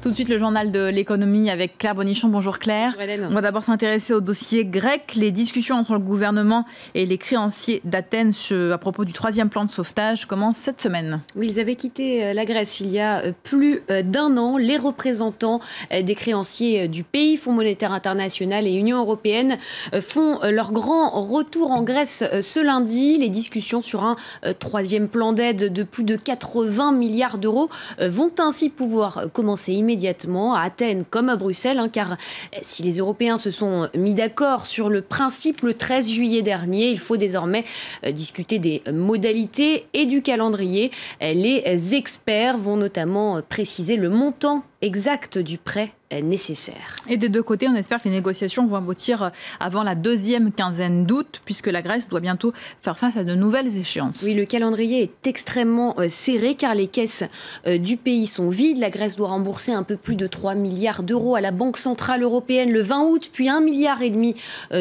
Tout de suite, le journal de l'économie avec Claire Bonichon. Bonjour Claire. Bonjour. On va d'abord s'intéresser au dossier grec. Les discussions entre le gouvernement et les créanciers d'Athènes à propos du 3e plan de sauvetage commencent cette semaine. Oui, ils avaient quitté la Grèce il y a plus d'un an. Les représentants des créanciers du pays, Fonds monétaire international et Union européenne, font leur grand retour en Grèce ce lundi. Les discussions sur un 3e plan d'aide de plus de 80 milliards d'euros vont ainsi pouvoir commencer immédiatement à Athènes comme à Bruxelles, car si les Européens se sont mis d'accord sur le principe le 13 juillet dernier, il faut désormais discuter des modalités et du calendrier. Les experts vont notamment préciser le montant exact du prêt nécessaire. Et des deux côtés, on espère que les négociations vont aboutir avant la 2e quinzaine d'août, puisque la Grèce doit bientôt faire face à de nouvelles échéances. Oui, le calendrier est extrêmement serré car les caisses du pays sont vides. La Grèce doit rembourser un peu plus de 3 milliards d'euros à la Banque centrale européenne le 20 août, puis 1,5 milliard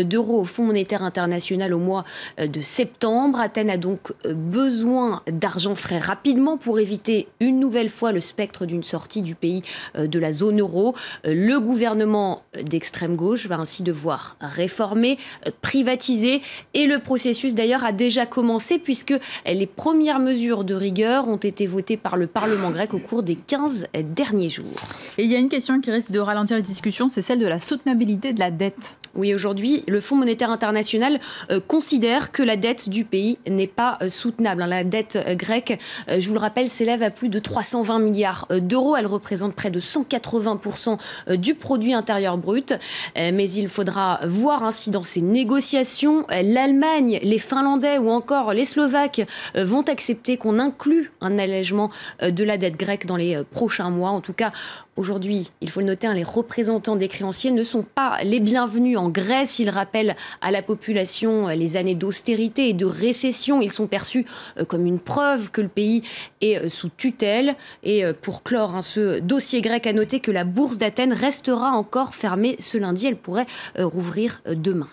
d'euros au Fonds monétaire international au mois de septembre. Athènes a donc besoin d'argent frais rapidement pour éviter une nouvelle fois le spectre d'une sortie du pays de la zone euro. Le gouvernement d'extrême gauche va ainsi devoir réformer, privatiser, et le processus d'ailleurs a déjà commencé puisque les premières mesures de rigueur ont été votées par le Parlement grec au cours des 15 derniers jours. Et il y a une question qui risque de ralentir les discussions, c'est celle de la soutenabilité de la dette. Oui, aujourd'hui, le Fonds monétaire international considère que la dette du pays n'est pas soutenable. La dette grecque, je vous le rappelle, s'élève à plus de 320 milliards d'euros. Elle représente près de 180% du produit intérieur brut. Mais il faudra voir ainsi dans ces négociations, l'Allemagne, les Finlandais ou encore les Slovaques vont accepter qu'on inclue un allègement de la dette grecque dans les prochains mois. En tout cas, aujourd'hui, il faut le noter, les représentants des créanciers ne sont pas les bienvenus en Grèce. Ils rappellent à la population les années d'austérité et de récession. Ils sont perçus comme une preuve que le pays est sous tutelle. Et pour clore ce dossier grec, à noter que la bourse d'Athènes restera encore fermée ce lundi. Elle pourrait rouvrir demain.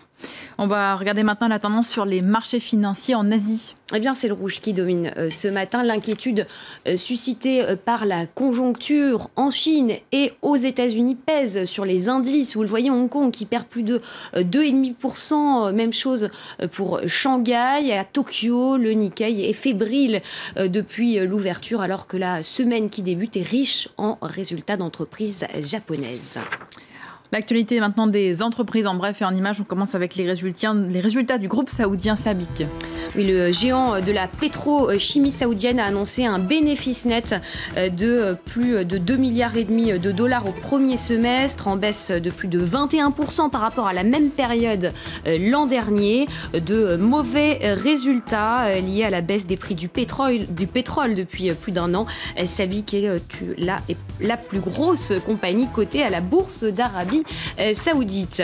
On va regarder maintenant la tendance sur les marchés financiers en Asie. Eh bien, c'est le rouge qui domine ce matin. L'inquiétude suscitée par la conjoncture en Chine et aux États-Unis pèse sur les indices. Vous le voyez, Hong Kong qui perd plus de 2,5%. Même chose pour Shanghai. À Tokyo, le Nikkei est fébrile depuis l'ouverture, alors que la semaine qui débute est riche en résultats d'entreprises japonaises. L'actualité maintenant des entreprises en bref et en images. On commence avec les résultats du groupe saoudien SABIC. Oui, le géant de la pétrochimie saoudienne a annoncé un bénéfice net de plus de 2,5 milliards de dollars au premier semestre, en baisse de plus de 21% par rapport à la même période l'an dernier. De mauvais résultats liés à la baisse des prix du pétrole depuis plus d'un an. SABIC est la plus grosse compagnie cotée à la bourse d'Arabie Saoudite.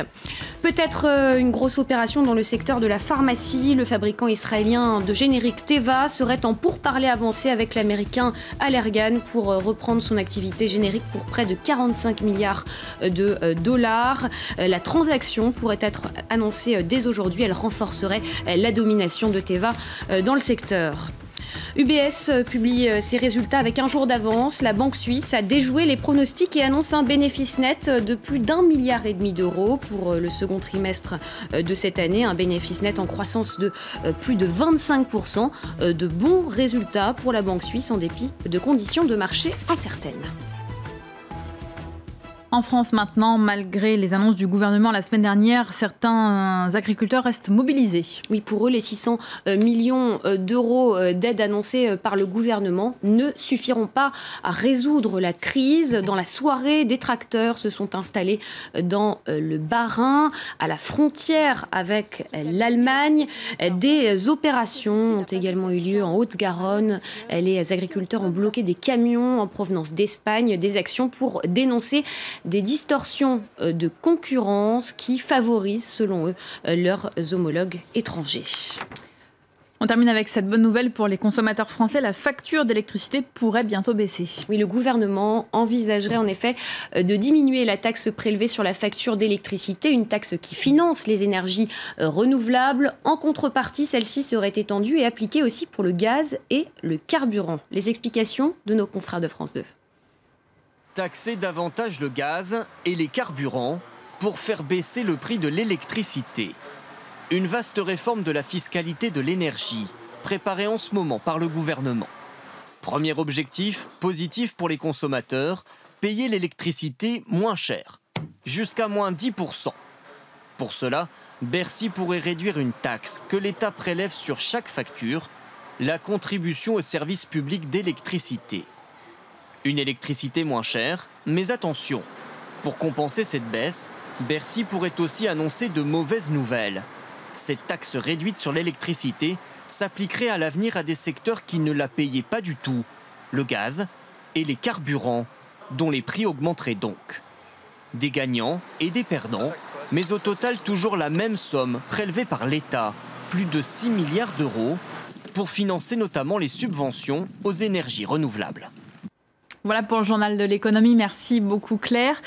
Peut-être une grosse opération dans le secteur de la pharmacie. Le fabricant israélien de génériques Teva serait en pourparlers avancés avec l'américain Allergan pour reprendre son activité générique pour près de 45 milliards de dollars. La transaction pourrait être annoncée dès aujourd'hui. Elle renforcerait la domination de Teva dans le secteur. UBS publie ses résultats avec un jour d'avance. La banque suisse a déjoué les pronostics et annonce un bénéfice net de plus d'1,5 milliard d'euros pour le second trimestre de cette année. Un bénéfice net en croissance de plus de 25%. De bons résultats pour la banque suisse en dépit de conditions de marché incertaines. En France maintenant, malgré les annonces du gouvernement la semaine dernière, certains agriculteurs restent mobilisés. Oui, pour eux, les 600 millions d'euros d'aide annoncés par le gouvernement ne suffiront pas à résoudre la crise. Dans la soirée, des tracteurs se sont installés dans le Bas-Rhin, à la frontière avec l'Allemagne. Des opérations ont également eu lieu en Haute-Garonne. Les agriculteurs ont bloqué des camions en provenance d'Espagne, des actions pour dénoncer des distorsions de concurrence qui favorisent, selon eux, leurs homologues étrangers. On termine avec cette bonne nouvelle pour les consommateurs français. La facture d'électricité pourrait bientôt baisser. Oui, le gouvernement envisagerait en effet de diminuer la taxe prélevée sur la facture d'électricité, une taxe qui finance les énergies renouvelables. En contrepartie, celle-ci serait étendue et appliquée aussi pour le gaz et le carburant. Les explications de nos confrères de France 2. Taxer davantage le gaz et les carburants pour faire baisser le prix de l'électricité. Une vaste réforme de la fiscalité de l'énergie, préparée en ce moment par le gouvernement. Premier objectif, positif pour les consommateurs, payer l'électricité moins cher, jusqu'à moins 10%. Pour cela, Bercy pourrait réduire une taxe que l'État prélève sur chaque facture, la contribution au service public d'électricité. Une électricité moins chère, mais attention, pour compenser cette baisse, Bercy pourrait aussi annoncer de mauvaises nouvelles. Cette taxe réduite sur l'électricité s'appliquerait à l'avenir à des secteurs qui ne la payaient pas du tout, le gaz et les carburants, dont les prix augmenteraient donc. Des gagnants et des perdants, mais au total toujours la même somme prélevée par l'État, plus de 6 milliards d'euros, pour financer notamment les subventions aux énergies renouvelables. Voilà pour le journal de l'économie. Merci beaucoup Claire.